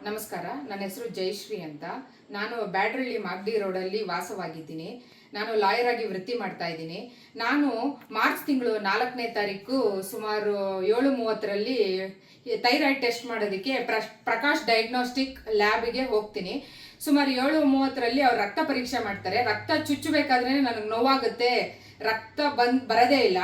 ನಮಸ್ಕಾರ, ನನ್ನ ಹೆಸರು ಜಯಶ್ರೀ ಅಂತ. ನಾನು ಬ್ಯಾಡ್ರಳ್ಳಿ ಮಾಗಡಿ ರೋಡಲ್ಲಿ ವಾಸವಾಗಿದ್ದೀನಿ. ನಾನು ಲಾಯರ್ ಆಗಿ ವೃತ್ತಿ ಮಾಡ್ತಾ ಇದ್ದೀನಿ. ನಾನು ಮಾರ್ಚ್ ತಿಂಗಳು 4ನೇ ತಾರೀಕು ಸುಮಾರು 7:30ರಲ್ಲಿ ಥೈರಾಯ್ಡ್ ಟೆಸ್ಟ್ ಮಾಡೋದಕ್ಕೆ ಪ್ರಕಾಶ್ ಡಯಾಗ್ನೋಸ್ಟಿಕ್ ಲ್ಯಾಬ್ಗೆ ಹೋಗ್ತೀನಿ. ಸುಮಾರು 7:30ರಲ್ಲಿ ಅವ್ರು ರಕ್ತ ಪರೀಕ್ಷೆ ಮಾಡ್ತಾರೆ. ರಕ್ತ ಚುಚ್ಚಬೇಕಾದ್ರೆ ನನಗೆ ನೋವಾಗುತ್ತೆ, ರಕ್ತ ಬರದೇ ಇಲ್ಲ.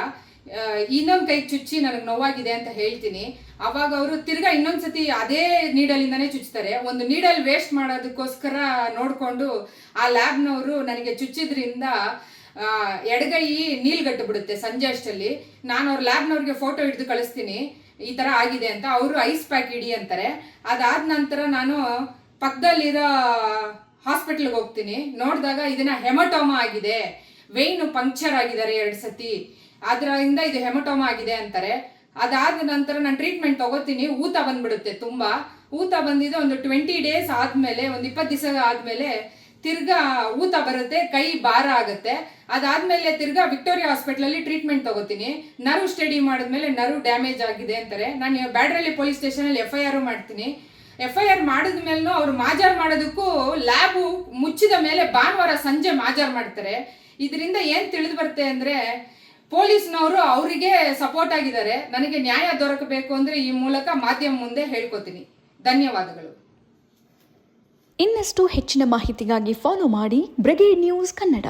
ಇನ್ನೊಂದು ಕೈ ಚುಚ್ಚಿ ನನಗೆ ನೋವಾಗಿದೆ ಅಂತ ಹೇಳ್ತೀನಿ. ಅವಾಗ ಅವರು ತಿರ್ಗಾ ಇನ್ನೊಂದ್ಸತಿ ಅದೇ ನೀಡಲಿಂದಾನೇ ಚುಚ್ತಾರೆ. ಒಂದು ನೀಡಲ್ ವೇಸ್ಟ್ ಮಾಡೋದಕ್ಕೋಸ್ಕರ ನೋಡಿಕೊಂಡು ಆ ಲ್ಯಾಬ್ನವರು ನನಗೆ ಚುಚ್ಚಿದ್ರಿಂದ ಎಡಗೈ ನೀಲ್ಗಟ್ಟು ಬಿಡುತ್ತೆ ಸಂಜೆ ಅಷ್ಟಲ್ಲಿ. ನಾನು ಅವ್ರ ಲ್ಯಾಬ್ನವ್ರಿಗೆ ಫೋಟೋ ಹಿಡಿದು ಕಳಿಸ್ತೀನಿ, ಈ ಥರ ಆಗಿದೆ ಅಂತ. ಅವರು ಐಸ್ ಪ್ಯಾಕ್ ಇಡಿ ಅಂತಾರೆ. ಅದಾದ ನಂತರ ನಾನು ಪಕ್ಕದಲ್ಲಿರೋ ಹಾಸ್ಪಿಟ್ಲಿಗೆ ಹೋಗ್ತೀನಿ. ನೋಡಿದಾಗ ಇದನ್ನ ಹೆಮಟೋಮಾ ಆಗಿದೆ, ವೇಯ್ನು ಪಂಕ್ಚರ್ ಆಗಿದ್ದಾರೆ 2 ಸತಿ, ಅದರಿಂದ ಇದು ಹೆಮಟೋಮಾ ಆಗಿದೆ ಅಂತಾರೆ. ಅದಾದ ನಂತರ ನಾನು ಟ್ರೀಟ್ಮೆಂಟ್ ತಗೋತೀನಿ. ಊತ ಬಂದ್ಬಿಡುತ್ತೆ, ತುಂಬಾ ಊತ ಬಂದಿದೆ. ಒಂದು 20 ಡೇಸ್ ಆದ್ಮೇಲೆ, ಒಂದು 20 ದಿವಸ ಆದ್ಮೇಲೆ ತಿರ್ಗಾ ಊತ ಬರುತ್ತೆ, ಕೈ ಭಾರ ಆಗುತ್ತೆ. ಅದಾದ್ಮೇಲೆ ತಿರ್ಗಾ ವಿಕ್ಟೋರಿಯಾ ಹಾಸ್ಪಿಟಲಲ್ಲಿ ಟ್ರೀಟ್ಮೆಂಟ್ ತಗೋತೀನಿ. ನರ್ವ್ ಸ್ಟಡಿ ಮಾಡಿದ್ಮೇಲೆ ನರ್ವ್ ಡ್ಯಾಮೇಜ್ ಆಗಿದೆ ಅಂತಾರೆ. ನಾನು ಬ್ಯಾಡ್ರಳ್ಳಿ ಪೊಲೀಸ್ ಸ್ಟೇಷನಲ್ಲಿ FIR ಮಾಡ್ತೀನಿ. FIR ಮಾಡಿದ್ಮೇಲೂ ಅವ್ರು ಮಾಜಾರ್ ಮಾಡೋದಕ್ಕೂ ಲ್ಯಾಬು ಮುಚ್ಚಿದ ಮೇಲೆ ಭಾನುವಾರ ಸಂಜೆ ಮಾಜಾರ್ ಮಾಡ್ತಾರೆ. ಇದರಿಂದ ಏನು ತಿಳಿದು ಬರುತ್ತೆ ಅಂದರೆ ಪೊಲೀಸ್ನವರು ಅವರಿಗೆ ಸಪೋರ್ಟ್ ಆಗಿದ್ದಾರೆ. ನನಗೆ ನ್ಯಾಯ ದೊರಕಬೇಕು ಅಂದರೆ ಈ ಮೂಲಕ ಮಾಧ್ಯಮ ಮುಂದೆ ಹೇಳ್ಕೊತೀನಿ. ಧನ್ಯವಾದಗಳು. ಇನ್ನಷ್ಟು ಹೆಚ್ಚಿನ ಮಾಹಿತಿಗಾಗಿ ಫಾಲೋ ಮಾಡಿ ಬ್ರಿಗೇಡ್ ನ್ಯೂಸ್ ಕನ್ನಡ.